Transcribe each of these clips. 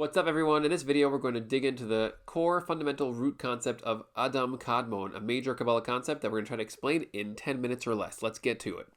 What's up, everyone? In this video, we're going to dig into the core fundamental root concept of Adam Kadmon, a major Kabbalah concept that we're going to try to explain in 10 minutes or less. Let's get to it.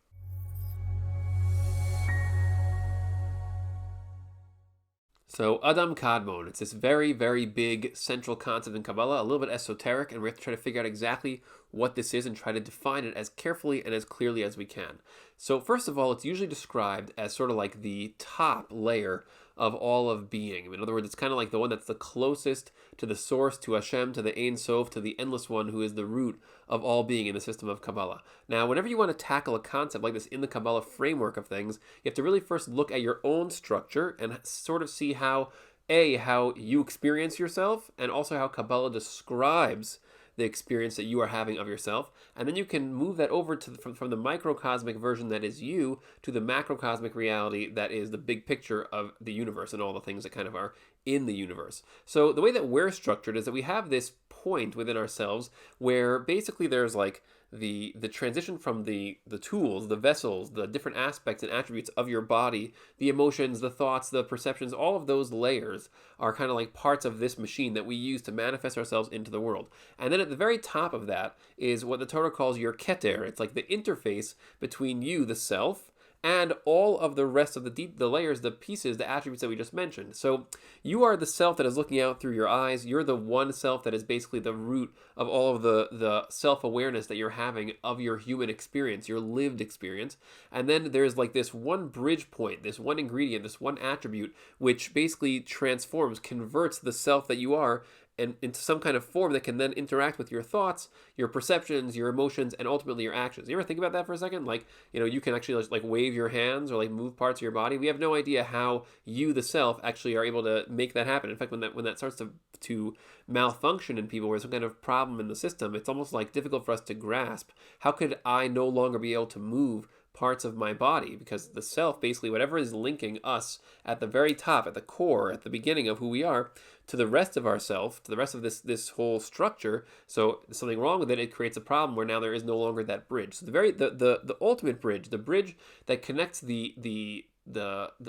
So Adam Kadmon, it's this very, very big central concept in Kabbalah, a little bit esoteric, and we have to try to figure out exactly what this is and try to define it as carefully and as clearly as we can. So first of all, it's usually described as sort of like the top layer of all of being. In other words, it's kind of like the one that's the closest to the source, to Hashem, to the Ein Sof, to the Endless One, who is the root of all being in the system of Kabbalah. Now, whenever you want to tackle a concept like this in the Kabbalah framework of things, you have to really first look at your own structure and sort of see how you experience yourself, and also how Kabbalah describes the experience that you are having of yourself, and then you can move that over to from the microcosmic version that is you to the macrocosmic reality that is the big picture of the universe and all the things that kind of are in the universe. So the way that we're structured is that we have this point within ourselves where basically there's like the transition from the tools, the vessels, the different aspects and attributes of your body, the emotions, the thoughts, the perceptions, all of those layers are kind of like parts of this machine that we use to manifest ourselves into the world. And then at the very top of that is what the Torah calls your keter. It's like the interface between you, the self, and all of the rest of the layers, the pieces, the attributes that we just mentioned. So you are the self that is looking out through your eyes. You're the one self that is basically the root of all of the self-awareness that you're having of your human experience, your lived experience. And then there's like this one bridge point, this one ingredient, this one attribute, which basically transforms, converts the self that you are and into some kind of form that can then interact with your thoughts, your perceptions, your emotions, and ultimately your actions. You ever think about that for a second? Like, you can actually just like wave your hands or like move parts of your body. We have no idea how you, the self, actually are able to make that happen. In fact, when that starts to malfunction in people, where there's some kind of problem in the system, it's almost like difficult for us to grasp. How could I no longer be able to move parts of my body? Because the self, basically whatever is linking us at the very top, at the core, at the beginning of who we are, to the rest of ourself, to the rest of this whole structure. So there's something wrong with it. It creates a problem where now there is no longer that bridge. So the ultimate bridge, the bridge that connects the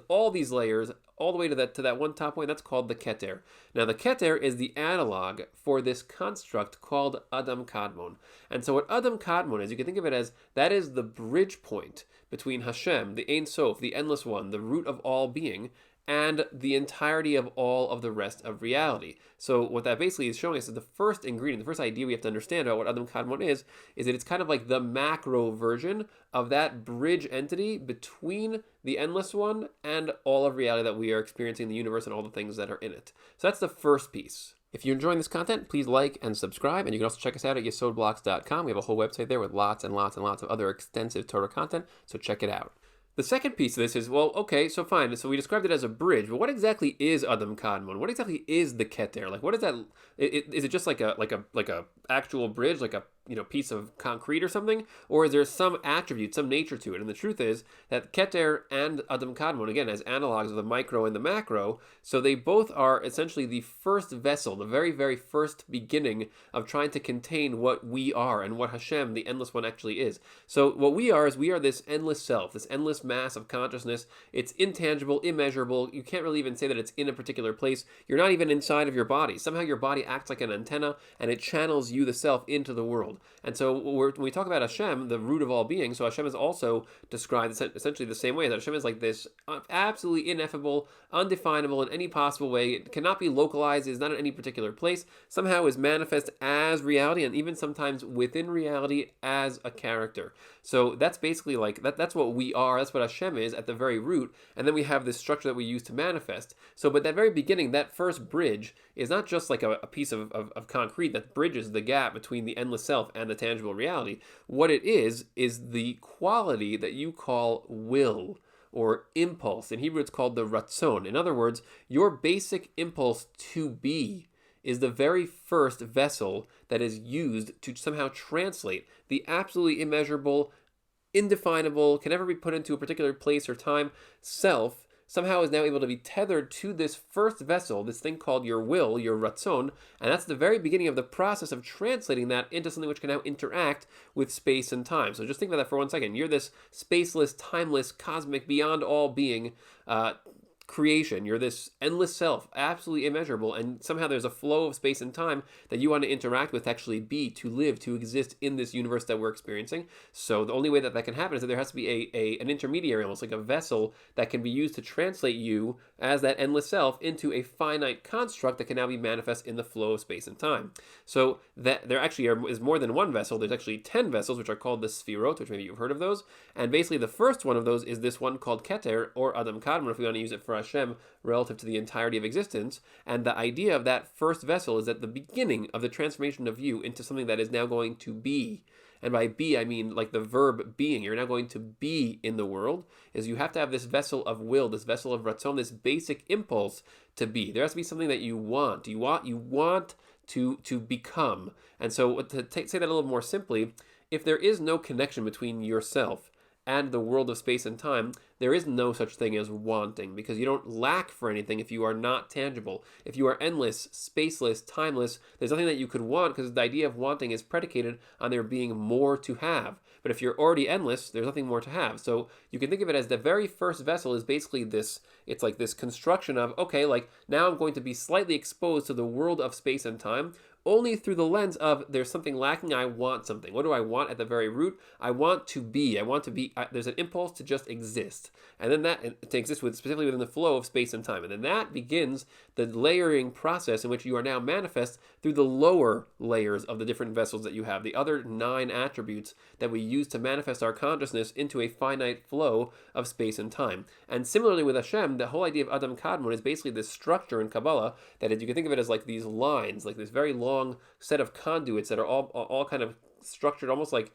all these layers all the way to that one top point, that's called the keter. Now the keter is the analog for this construct called Adam Kadmon. And so what Adam Kadmon is, you can think of it as that is the bridge point between Hashem, the Ein Sof, the Endless One, the root of all being, and the entirety of all of the rest of reality. So what that basically is showing us is the first ingredient, the first idea we have to understand about what Adam Kadmon is that it's kind of like the macro version of that bridge entity between the Endless One and all of reality that we are experiencing in the universe and all the things that are in it. So that's the first piece. If you're enjoying this content, please like and subscribe, and you can also check us out at yesodblocks.com. We have a whole website there with lots and lots and lots of other extensive Torah content, so check it out. The second piece of this is, well, okay, so fine. So we described it as a bridge, but what exactly is Adam Kadmon? What exactly is the keter? Like, what is that? Is it just like a actual bridge, like a piece of concrete or something, or is there some attribute, some nature to it? And the truth is that keter and Adam Kadmon, again, as analogs of the micro and the macro, so they both are essentially the first vessel, the very, very first beginning of trying to contain what we are and what Hashem, the Endless One, actually is. So what we are is we are this endless self, this endless mass of consciousness. It's intangible, immeasurable. You can't really even say that it's in a particular place. You're not even inside of your body. Somehow your body acts like an antenna, and it channels you, the self, into the world. And so when we talk about Hashem, the root of all being, so Hashem is also described essentially the same way, that Hashem is like this absolutely ineffable, undefinable in any possible way. It cannot be localized, is not in any particular place, somehow is manifest as reality, and even sometimes within reality as a character. So that's basically like, that's what we are, that's what Hashem is at the very root, and then we have this structure that we use to manifest. So, but that very beginning, that first bridge, is not just like a piece of concrete that bridges the gap between the endless self and the tangible reality. What it is the quality that you call will or impulse. In Hebrew, it's called the ratzon. In other words, your basic impulse to be is the very first vessel that is used to somehow translate the absolutely immeasurable, indefinable, can never be put into a particular place or time self, somehow is now able to be tethered to this first vessel, this thing called your will, your ratzon, and that's the very beginning of the process of translating that into something which can now interact with space and time. So just think about that for 1 second. You're this spaceless, timeless, cosmic, beyond all being creation. You're this endless self, absolutely immeasurable, and somehow there's a flow of space and time that you want to interact with, actually be, to live, to exist in this universe that we're experiencing. So the only way that that can happen is that there has to be an intermediary, almost like a vessel that can be used to translate you as that endless self into a finite construct that can now be manifest in the flow of space and time. So that there actually is more than one vessel. There's actually 10 vessels, which are called the Sfirot, which maybe you've heard of those. And basically the first one of those is this one called Keter, or Adam Kadmon, if we want to use it for Hashem relative to the entirety of existence. And the idea of that first vessel is at the beginning of the transformation of you into something that is now going to be. And by be, I mean like the verb being. You're now going to be in the world. Is you have to have this vessel of will, this vessel of ratzon, this basic impulse to be. There has to be something that you want. You want to become. And so to say that a little more simply, if there is no connection between yourself and the world of space and time, there is no such thing as wanting, because you don't lack for anything if you are not tangible. If you are endless, spaceless, timeless, there's nothing that you could want, because the idea of wanting is predicated on there being more to have. But if you're already endless, there's nothing more to have. So you can think of it as the very first vessel is basically this, it's like this construction of, okay, like now I'm going to be slightly exposed to the world of space and time, only through the lens of there's something lacking, I want something. What do I want at the very root? I want to be. There's an impulse to just exist. And then that, to exist specifically within the flow of space and time. And then that begins the layering process in which you are now manifest through the lower layers of the different vessels that you have, the other 9 attributes that we use to manifest our consciousness into a finite flow of space and time. And similarly with Hashem, the whole idea of Adam Kadmon is basically this structure in Kabbalah that is, you can think of it as like these lines, like this very long set of conduits that are all kind of structured almost like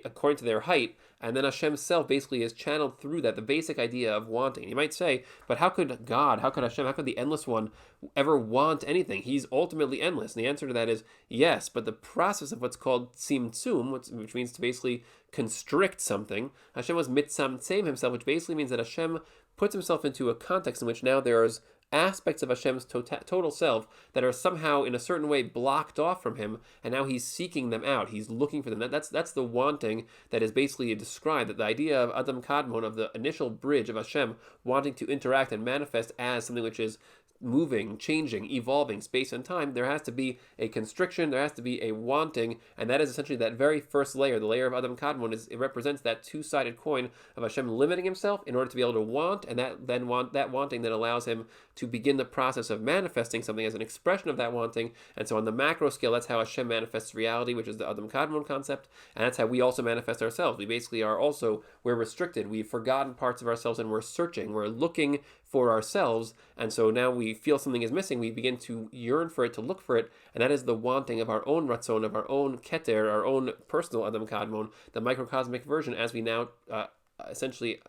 according to their height, and then Hashem's self basically is channeled through that, the basic idea of wanting. You might say, but how could God, how could Hashem, how could the Endless One ever want anything? He's ultimately endless. And the answer to that is yes, but the process of what's called tzimtzum, which means to basically constrict something, Hashem was mitzamtzem himself, which basically means that Hashem puts himself into a context in which now there's aspects of Hashem's total self that are somehow in a certain way blocked off from him, and now he's seeking them out. He's looking for them. That's the wanting that is basically described. That the idea of Adam Kadmon, of the initial bridge of Hashem wanting to interact and manifest as something which is moving, changing, evolving, space and time, there has to be a constriction, there has to be a wanting, and that is essentially that very first layer, the layer of Adam Kadmon. It represents that two-sided coin of Hashem limiting himself in order to be able to want, and that wanting that allows him to begin the process of manifesting something as an expression of that wanting. And so on the macro scale, that's how Hashem manifests reality, which is the Adam Kadmon concept, and that's how we also manifest ourselves. We basically we're restricted, we've forgotten parts of ourselves, and we're searching, we're looking for ourselves, and so now we feel something is missing, we begin to yearn for it, to look for it, and that is the wanting of our own ratzon, of our own keter, our own personal Adam Kadmon, the microcosmic version, as we now essentially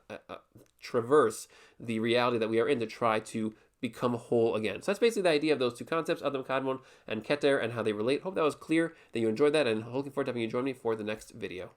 traverse the reality that we are in to try to become whole again. So that's basically the idea of those two concepts, Adam Kadmon and Keter, and how they relate. Hope that was clear, that you enjoyed that, and looking forward to having you join me for the next video.